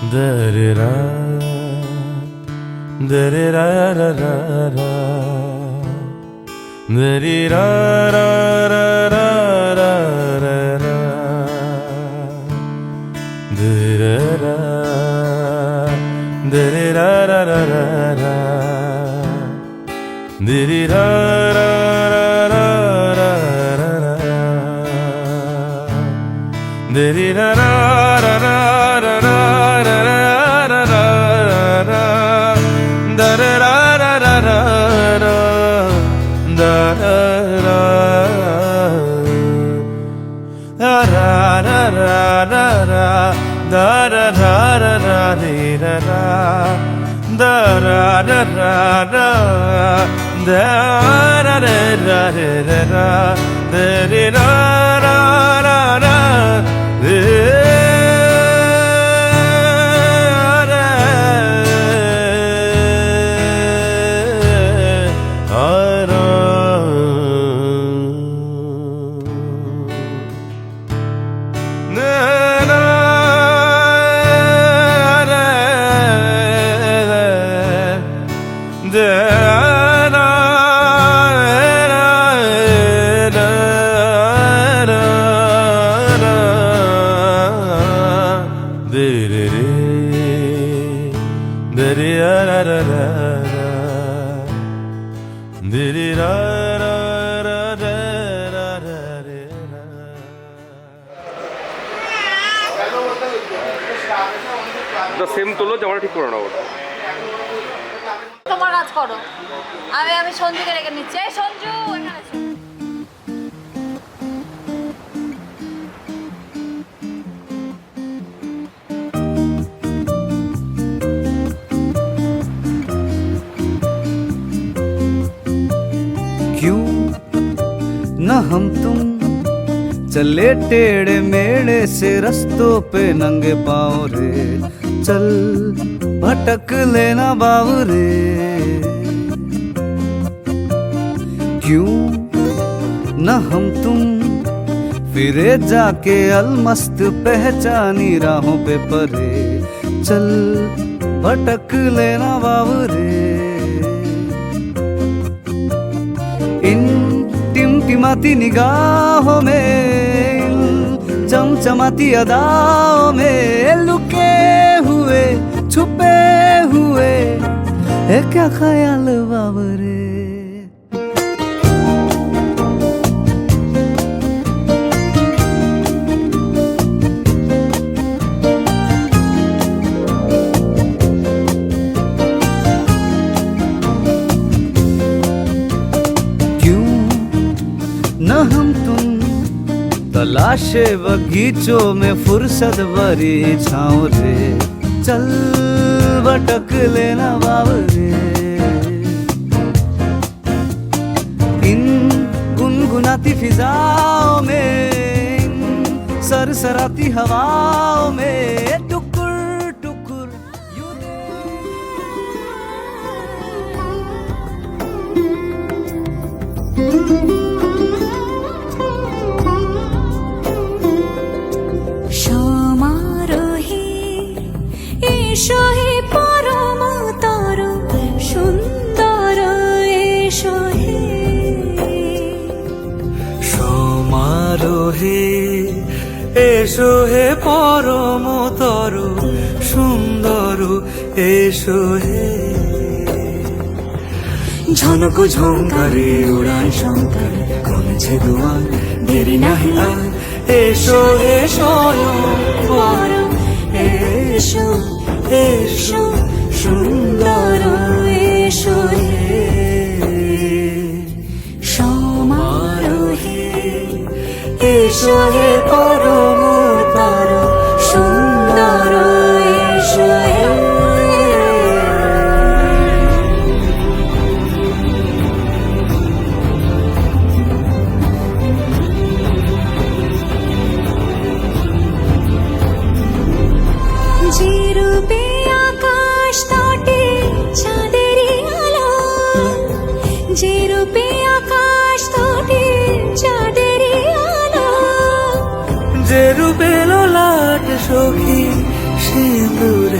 Da-da-da, da-da-da-da-da-da, da-da-da-da-da-da-da, da-da-da, da-da-da-da-da-da, same তোলো জামাটা ঠিক করে নাও। তোমার কাজ করো, আমি সঞ্জুকে রেখে নিচ্ছি। এই সঞ্জু, এখানে এসো। क्यों न हम तुम चले टेढ़े मेढ़े से रस्तों पे नंगे पाँव रे, चल भटक लेना बावरे। क्यों न हम तुम फिरे जाके अलमस्त पहचानी राहों पे परे, चल भटक लेना बावरे। इन टिमटिमाती निगाहों में, इन चमचमाती अदाओं में लुके हुए छुपे हुए है क्या ख्याल बाबरे। न हम तुम तलाशे बगीचों में फुर्सत भरी छाँव रे, चल भटक लेना बावरे। इन गुनगुनाती फिजाओं में, इन सरसराती हवाओं में टुकुर टुकुर यूं এসো হে পরমতর সুন্দর, এসো হে সমারোহে, এসো হে পরমতর সুন্দর, এসো হে। ঝনক ঝঙ্কারে উড়ায় শঙ্কর, কমেছে দুয়ার দেরি নাহি আর, এসো হে স্বয়ং এসো এসো সুন্দর, এসো হে সমারোহে, এসো হে পরমতর সুন্দর, এসো হে। যে রূপে আকাশ তটে চাঁদেরই আলো, যে রূপে আকাশ তটে চাঁদেরই আলো, যে রূপে লোলাট সখী সিঁদুরে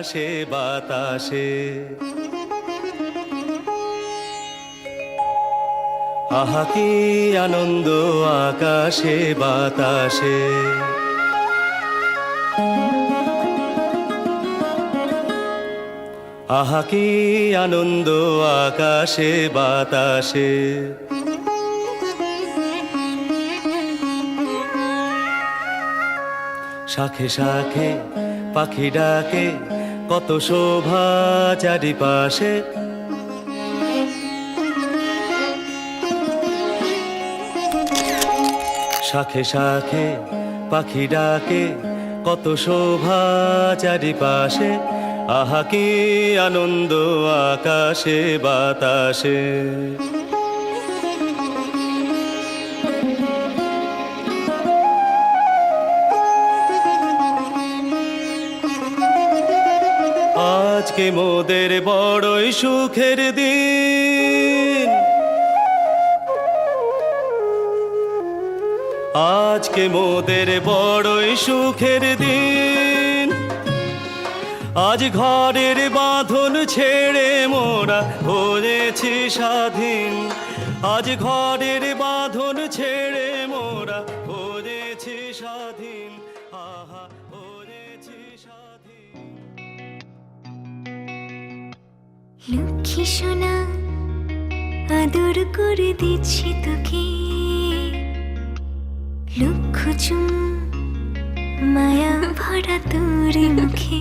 আকাশে বাতাসে আহা কি আনন্দ আকাশে বাতাসে আহা কি আনন্দ আকাশে বাতাসে শাখে শাখে পাখি ডাকে কত শোভা চারিপাশে শাখে শাখে পাখি ডাকে কত শোভা চারিপাশে আহা কি আনন্দ আকাশে বাতাসে আজকে মোদের বড়ই সুখের দিন আজকে মোদের বড়ই সুখের দিন আজ ঘরের বাঁধন ছেড়ে মোরা হয়েছি স্বাধীন আজ ঘরের বাঁধন ছেড়ে মোরা হয়েছি স্বাধীন আহা হয়েছি স্বাধীন লক্ষ্মী সোনা আদর করে দিচ্ছি তোকে লক্ষ চুম মায়া ভরা তোর মুখে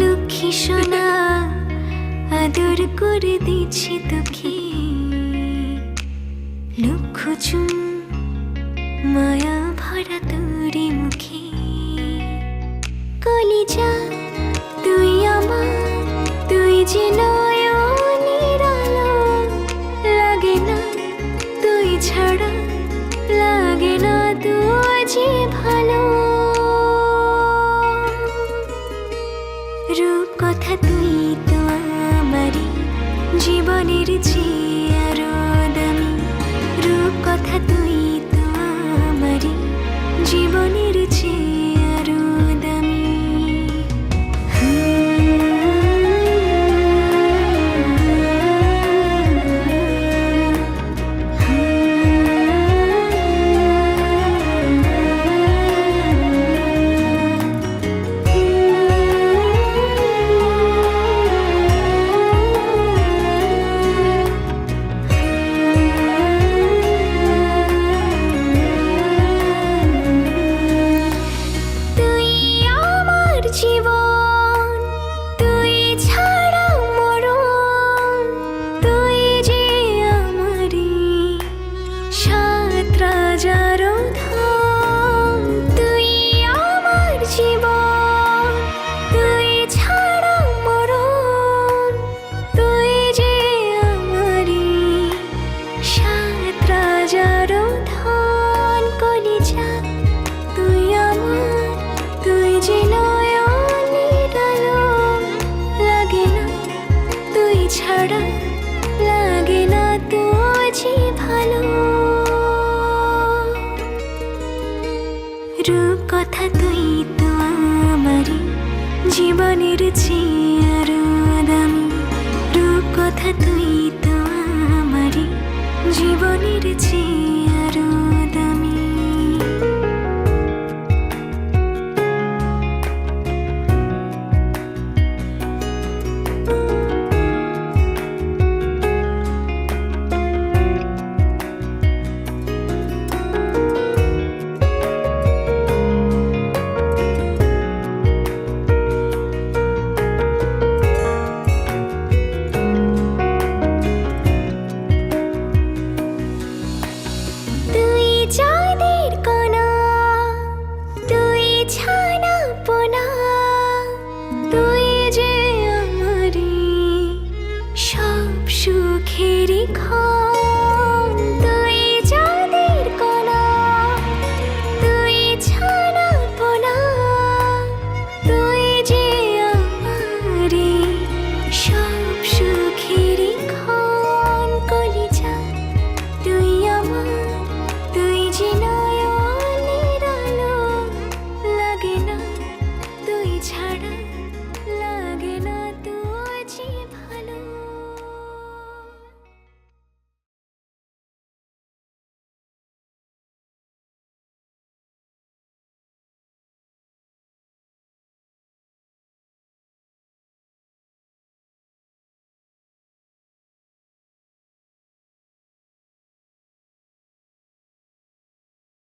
লক্ষ্মী সোনা আদর করে দিচ্ছি তোকে লক্ষ চুম মায়া ভরা তোর মুখে কলিজা তুই আমার তুই যে নয়নের আলো লাগে না তুই ছাড়া লাগে না তুই যে ভালো রূপ কথা তুই তো আমারই জীবনের চেয়ে আরো দামি রূপ কথা তুই তো আমারই জীবনের চেয়ে আরো দামি রূপ কথা তুই তো আমারই জীবনের চেয়ে আরো দামি রূপ কথা তুই তো আমারই জীবনের চেয়ে আরো দামি সুখেরই